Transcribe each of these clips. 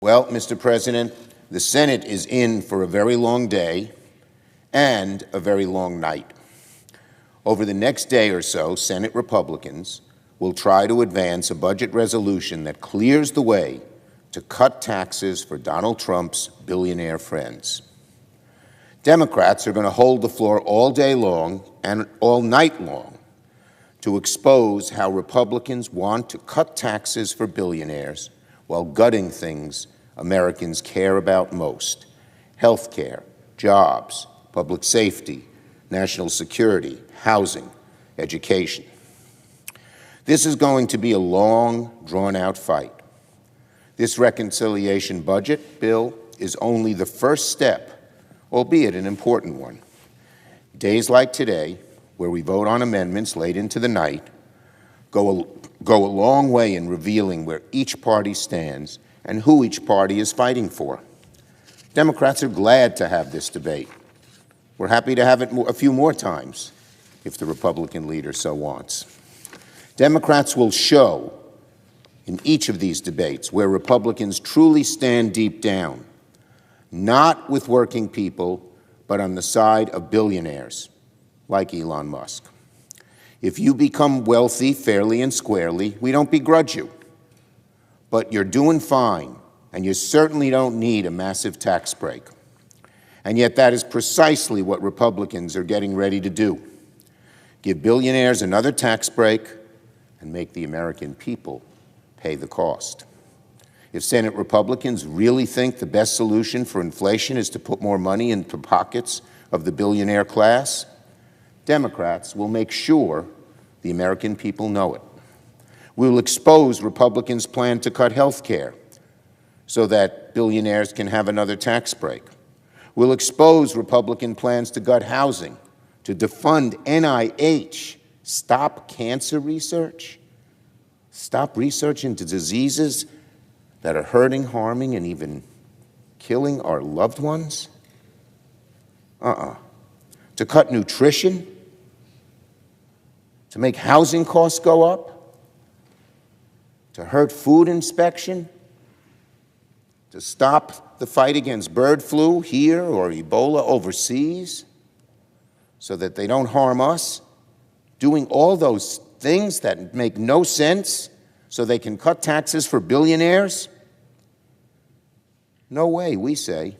Well, Mr. President, the Senate is in for a very long day and a very long night. Over the next day or so, Senate Republicans will try to advance a budget resolution that clears the way to cut taxes for Donald Trump's billionaire friends. Democrats are going to hold the floor all day long and all night long to expose how Republicans want to cut taxes for billionaires while gutting things Americans care about most: health care, jobs, public safety, national security, housing, education. This is going to be a long, drawn-out fight. This reconciliation budget bill is only the first step, albeit an important one. Days like today, where we vote on amendments late into the night, go a long way in revealing where each party stands and who each party is fighting for. Democrats are glad to have this debate. We're happy to have it a few more times if the Republican leader so wants. Democrats will show in each of these debates where Republicans truly stand deep down, not with working people, but on the side of billionaires like Elon Musk. If you become wealthy fairly and squarely, we don't begrudge you. But you're doing fine, and you certainly don't need a massive tax break. And yet that is precisely what Republicans are getting ready to do: give billionaires another tax break and make the American people pay the cost. If Senate Republicans really think the best solution for inflation is to put more money into the pockets of the billionaire class, Democrats will make sure the American people know it. We will expose Republicans' plan to cut health care so that billionaires can have another tax break. We'll expose Republican plans to gut housing, to defund NIH, stop cancer research, stop research into diseases that are hurting, harming, and even killing our loved ones. To cut nutrition, to make housing costs go up, to hurt food inspection, to stop the fight against bird flu here or Ebola overseas so that they don't harm us, doing all those things that make no sense so they can cut taxes for billionaires? No way, we say.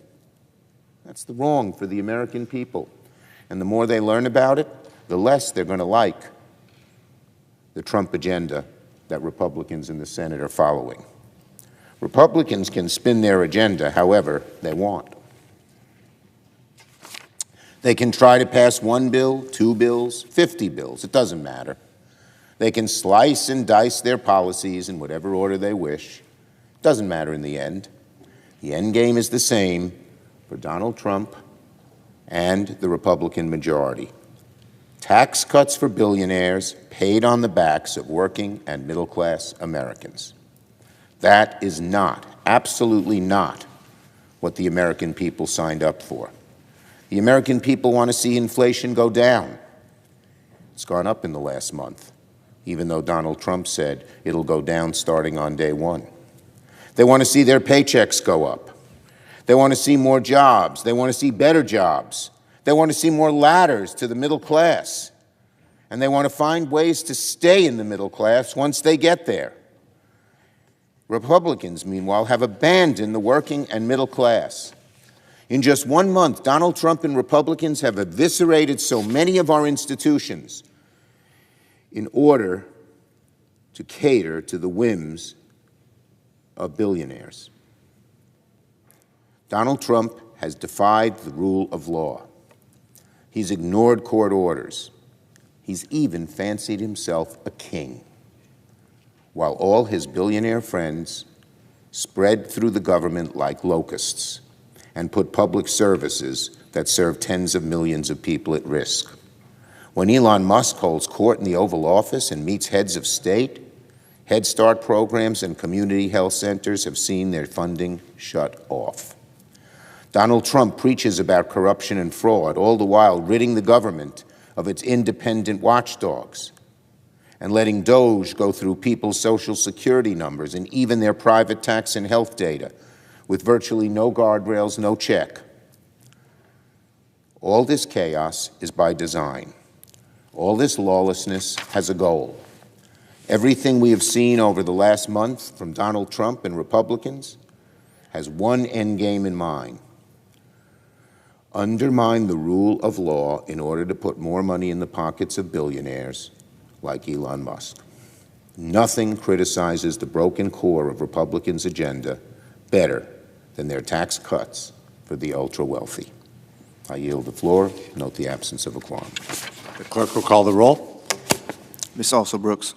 That's the wrong for the American people. And the more they learn about it, the less they're going to like the Trump agenda that Republicans in the Senate are following. Republicans can spin their agenda however they want. They can try to pass one bill, 2 bills, 50 bills. It doesn't matter. They can slice and dice their policies in whatever order they wish. It doesn't matter in the end. The end game is the same for Donald Trump and the Republican majority: tax cuts for billionaires paid on the backs of working and middle-class Americans. That is not, absolutely not, what the American people signed up for. The American people want to see inflation go down. It's gone up in the last month, even though Donald Trump said it'll go down starting on day one. They want to see their paychecks go up. They want to see more jobs. They want to see better jobs. They want to see more ladders to the middle class. And they want to find ways to stay in the middle class once they get there. Republicans, meanwhile, have abandoned the working and middle class. In just 1 month, Donald Trump and Republicans have eviscerated so many of our institutions in order to cater to the whims of billionaires. Donald Trump has defied the rule of law. He's ignored court orders. He's even fancied himself a king, while all his billionaire friends spread through the government like locusts and put public services that serve tens of millions of people at risk. When Elon Musk holds court in the Oval Office and meets heads of state, Head Start programs and community health centers have seen their funding shut off. Donald Trump preaches about corruption and fraud, all the while ridding the government of its independent watchdogs and letting Doge go through people's Social Security numbers and even their private tax and health data with virtually no guardrails, no check. All this chaos is by design. All this lawlessness has a goal. Everything we have seen over the last month from Donald Trump and Republicans has one end game in mind: undermine the rule of law in order to put more money in the pockets of billionaires like Elon Musk. Nothing criticizes the broken core of Republicans' agenda better than their tax cuts for the ultra-wealthy. I yield the floor. Note the absence of a quorum. The clerk will call the roll. Ms. Alsop Brooks.